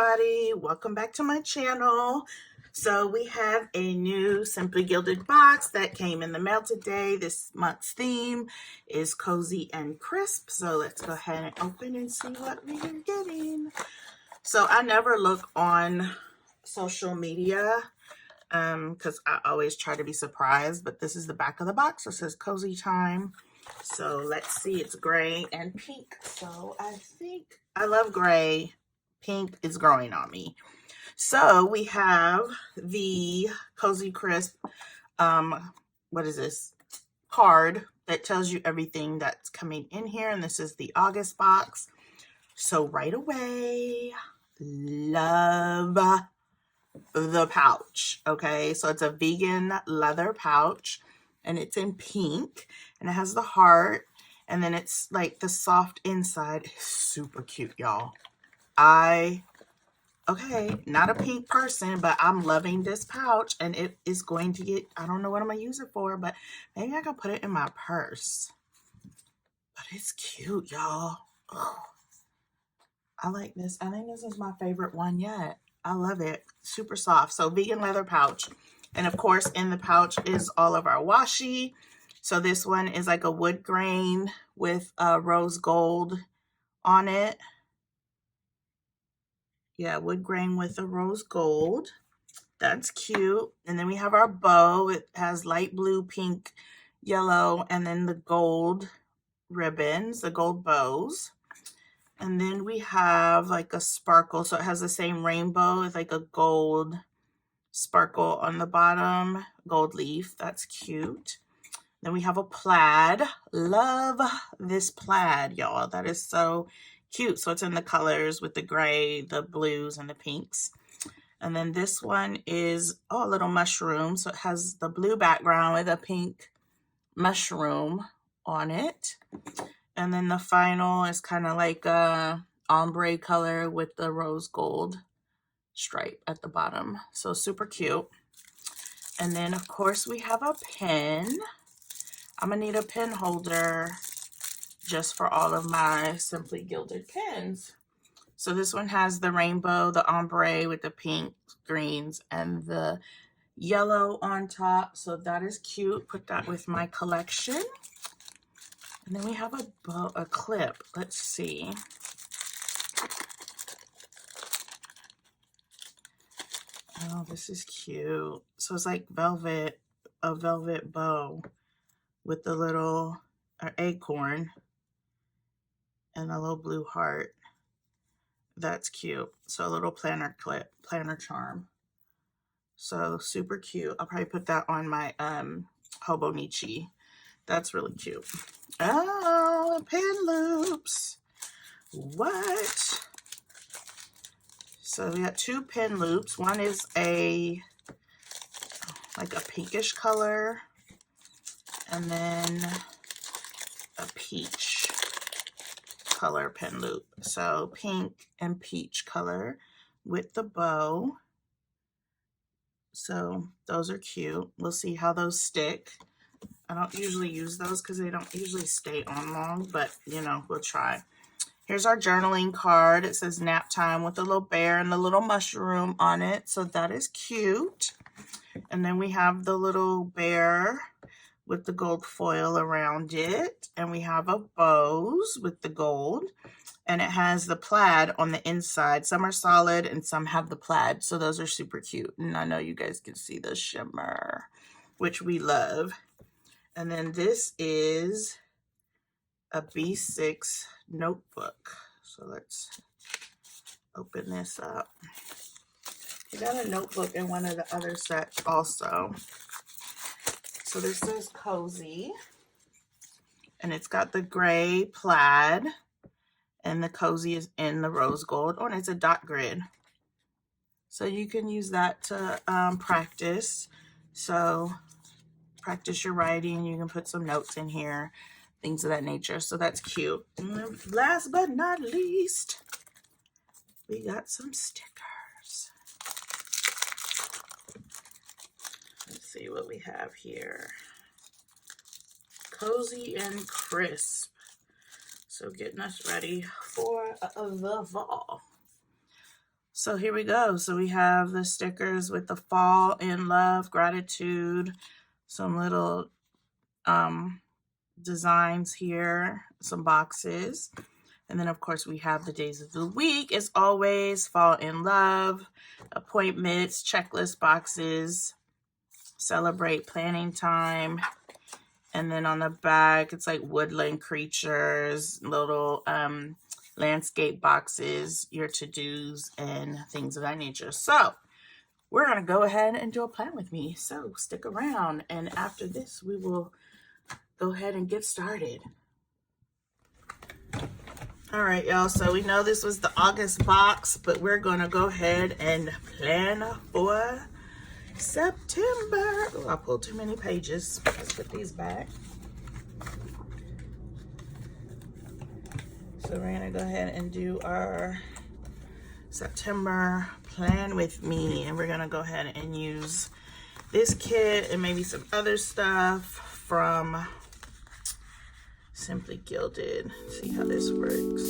everybody, welcome back to my channel. So we have a new Simply Gilded box that came in the mail today. This month's theme is cozy and crisp, so let's go ahead and open and see what we are getting. So I never look on social media because I always try to be surprised, but this is the back of the box. It says cozy time. So let's see, it's gray and pink. So I think I love gray. Pink is growing on me. So we have the Cozy Crisp, what is this, card that tells you everything that's coming in here. And this is the August box. So right away, love the pouch. Okay, so it's a vegan leather pouch and it's in pink and it has the heart. And then it's like the soft inside. It's super cute, y'all. Okay, not a pink person, but I'm loving this pouch and it is going to get, I don't know what I'm going to use it for, but maybe I can put it in my purse. But it's cute, y'all. I like this. I think this is my favorite one yet. I love it. Super soft. So vegan leather pouch. And of course, in the pouch is all of our washi. So this one is like a wood grain with rose gold on it. Yeah, wood grain with a rose gold. That's cute. And then we have our bow. It has light blue, pink, yellow, and then the gold ribbons, the gold bows. And then we have like a sparkle. So it has the same rainbow with like a gold sparkle on the bottom, gold leaf. That's cute. Then we have a plaid. Love this plaid, y'all. That is so cute. So it's in the colors with the gray, the blues, and the pinks. And then this one is, a little mushroom. So it has the blue background with a pink mushroom on it. And then the final is kind of like a ombre color with the rose gold stripe at the bottom. So super cute. And then of course we have a pen. I'm gonna need a pen holder just for all of my Simply Gilded pens. So this one has the rainbow, the ombre with the pink, greens, and the yellow on top. So that is cute. Put that with my collection. And then we have a clip. Let's see. Oh, this is cute. So it's like velvet, a velvet bow with the little acorn and a little blue heart. That's cute. So a little planner clip, planner charm. So super cute. I'll probably put that on my Hobonichi. That's really cute. Oh, pen loops. What? So we got two pen loops. One is like a pinkish color, and then a peach color pen loop. So pink and peach color with the bow. So those are cute. We'll see how those stick. I don't usually use those because they don't usually stay on long, but you know, we'll try. Here's our journaling card. It says nap time with a little bear and the little mushroom on it. So that is cute. And then we have the little bear with the gold foil around it. And we have a bows with the gold. And it has the plaid on the inside. Some are solid and some have the plaid. So those are super cute. And I know you guys can see the shimmer, which we love. And then this is a B6 notebook. So let's open this up. We got a notebook in one of the other sets also. So this says cozy. And it's got the gray plaid. And the cozy is in the rose gold. Oh, and it's a dot grid. So you can use that to practice. So practice your writing. You can put some notes in here, things of that nature. So that's cute. And last but not least, we got some stickers. Let's see what we have here. Cozy and crisp. So getting us ready for the fall. So here we go. So we have the stickers with the fall in love, gratitude, some little designs here, some boxes. And then, of course, we have the days of the week, as always, fall in love, appointments, checklist boxes, celebrate planning time. And then on the back, it's like woodland creatures, little landscape boxes, your to-dos, and things of that nature. So we're going to go ahead and do a plan with me. So stick around. And after this, we will go ahead and get started. All right, y'all, so we know this was the August box, but we're gonna go ahead and plan for September. Oh, I pulled too many pages. Let's put these back. So we're gonna go ahead and do our September plan with me, and we're gonna go ahead and use this kit and maybe some other stuff from Simply Gilded. See how this works.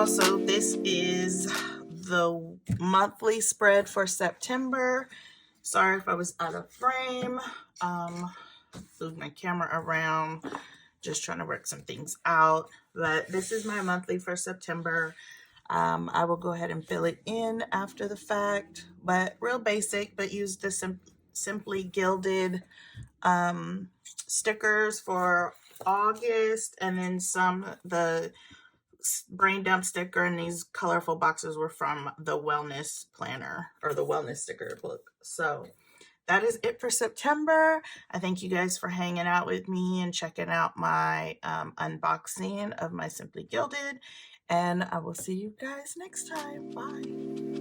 also, this is the monthly spread for September. Sorry if I was out of frame. Move my camera around, just trying to work some things out. But this is my monthly for September. I will go ahead and fill it in after the fact, but real basic, but use the Simply Gilded stickers for August, and then the brain dump sticker and these colorful boxes were from the wellness planner or the wellness sticker book. So that is it for September. I thank you guys for hanging out with me and checking out my unboxing of my Simply Gilded, and I will see you guys next time. Bye.